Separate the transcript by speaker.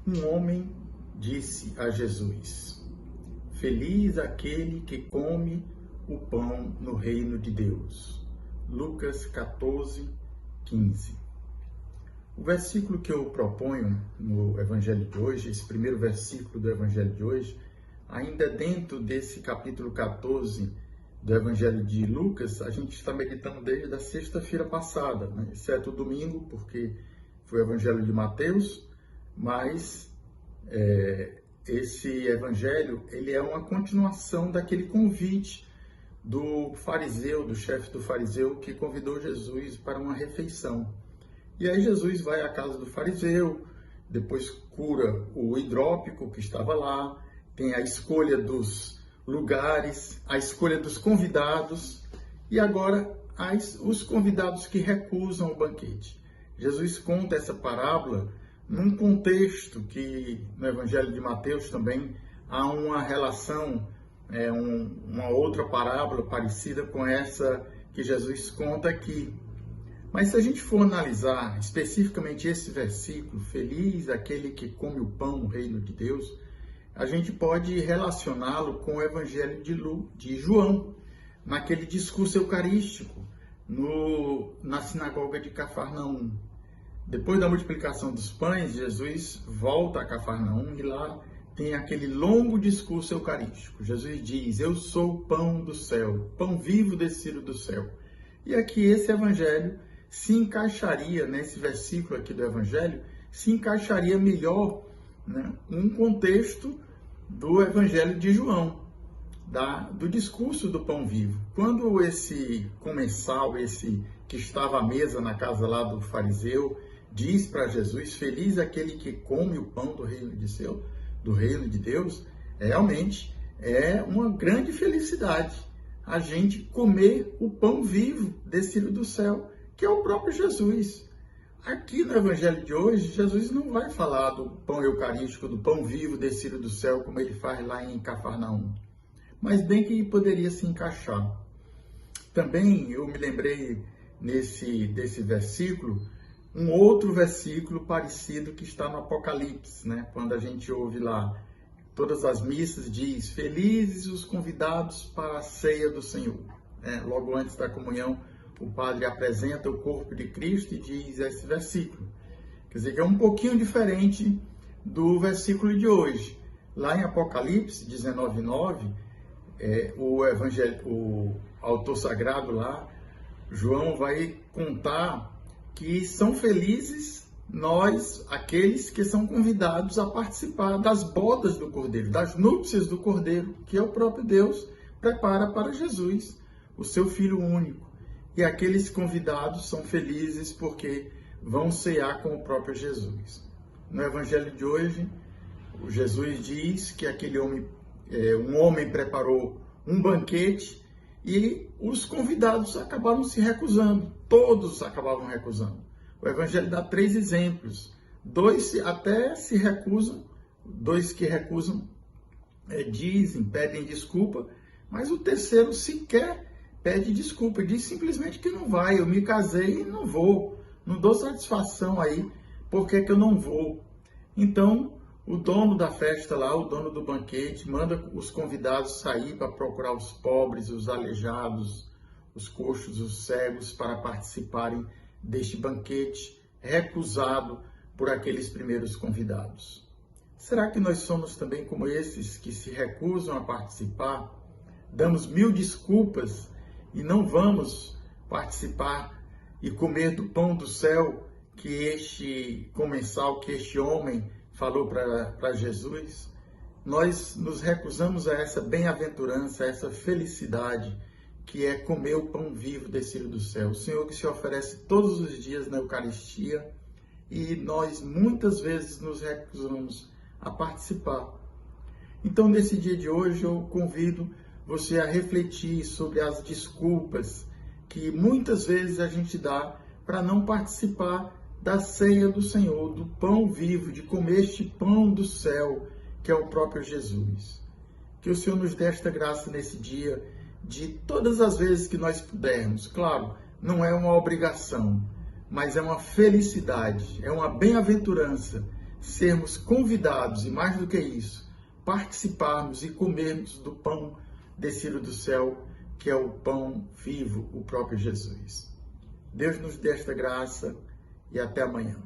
Speaker 1: Um homem disse a Jesus: Feliz aquele que come o pão no reino de Deus. Lucas 14, 15. O versículo que eu proponho no Evangelho de hoje, esse primeiro versículo do Evangelho de hoje, ainda dentro desse capítulo 14 do Evangelho de Lucas, a gente está meditando desde a sexta-feira passada, né? Exceto o domingo, porque foi o Evangelho de Mateus, mas esse Evangelho ele é uma continuação daquele convite do fariseu, do chefe do fariseu, que convidou Jesus para uma refeição. E aí Jesus vai à casa do fariseu, depois cura o hidrópico que estava lá, tem a escolha dos lugares, a escolha dos convidados e agora os convidados que recusam o banquete. Jesus conta essa parábola num contexto que no Evangelho de Mateus também há uma relação, uma outra parábola parecida com essa que Jesus conta aqui. Mas se a gente for analisar especificamente esse versículo, feliz aquele que come o pão no reino de Deus, a gente pode relacioná-lo com o Evangelho de João, naquele discurso eucarístico, na sinagoga de Cafarnaum. Depois da multiplicação dos pães, Jesus volta a Cafarnaum e lá tem aquele longo discurso eucarístico. Jesus diz: eu sou o pão do céu, pão vivo descido do céu. E aqui esse evangelho se encaixaria, nesse versículo aqui do evangelho, se encaixaria melhor, né, num contexto do evangelho de João, do discurso do pão vivo. Quando esse comensal, esse que estava à mesa na casa lá do fariseu, diz para Jesus: feliz aquele que come o pão do reino de Deus, realmente é uma grande felicidade a gente comer o pão vivo descido do céu, que é o próprio Jesus. Aqui no Evangelho de hoje, Jesus não vai falar do pão eucarístico, do pão vivo descido do céu, como ele faz lá em Cafarnaum, mas bem que poderia se encaixar. Também eu me lembrei desse versículo, um outro versículo parecido que está no Apocalipse, né? Quando a gente ouve lá, todas as missas diz: felizes os convidados para a ceia do Senhor. Logo antes da comunhão, o padre apresenta o corpo de Cristo e diz esse versículo. Quer dizer, que é um pouquinho diferente do versículo de hoje. Lá em Apocalipse 19:9, o autor sagrado lá, João, vai contar que são felizes aqueles que são convidados a participar das bodas do Cordeiro, das núpcias do Cordeiro, que é o próprio Deus prepara para Jesus, o seu Filho único. E aqueles convidados são felizes porque vão cear com o próprio Jesus. No Evangelho de hoje, o Jesus diz que um homem preparou um banquete e os convidados acabaram se recusando. Todos acabavam recusando. O Evangelho dá 3 exemplos. 2 até se recusam, 2 que recusam pedem desculpa, mas o terceiro sequer pede desculpa, diz simplesmente que não vai. Eu me casei e não vou, não dou satisfação aí, por que eu não vou? Então, o dono da festa lá, o dono do banquete, manda os convidados sair para procurar os pobres, os aleijados, os coxos, os cegos, para participarem deste banquete recusado por aqueles primeiros convidados. Será que nós somos também como esses que se recusam a participar? Damos 1000 desculpas e não vamos participar e comer do pão do céu que este comensal, que este homem falou para Jesus? Nós nos recusamos a essa bem-aventurança, a essa felicidade, que é comer o pão vivo descido do céu. O Senhor que se oferece todos os dias na Eucaristia, e nós muitas vezes nos recusamos a participar. Então, nesse dia de hoje, eu convido você a refletir sobre as desculpas que muitas vezes a gente dá para não participar da ceia do Senhor, do pão vivo, de comer este pão do céu, que é o próprio Jesus. Que o Senhor nos dê esta graça nesse dia, de todas as vezes que nós pudermos. Claro, não é uma obrigação, mas é uma felicidade, é uma bem-aventurança sermos convidados, e mais do que isso, participarmos e comermos do pão descido do céu, que é o pão vivo, o próprio Jesus. Deus nos dê esta graça e até amanhã.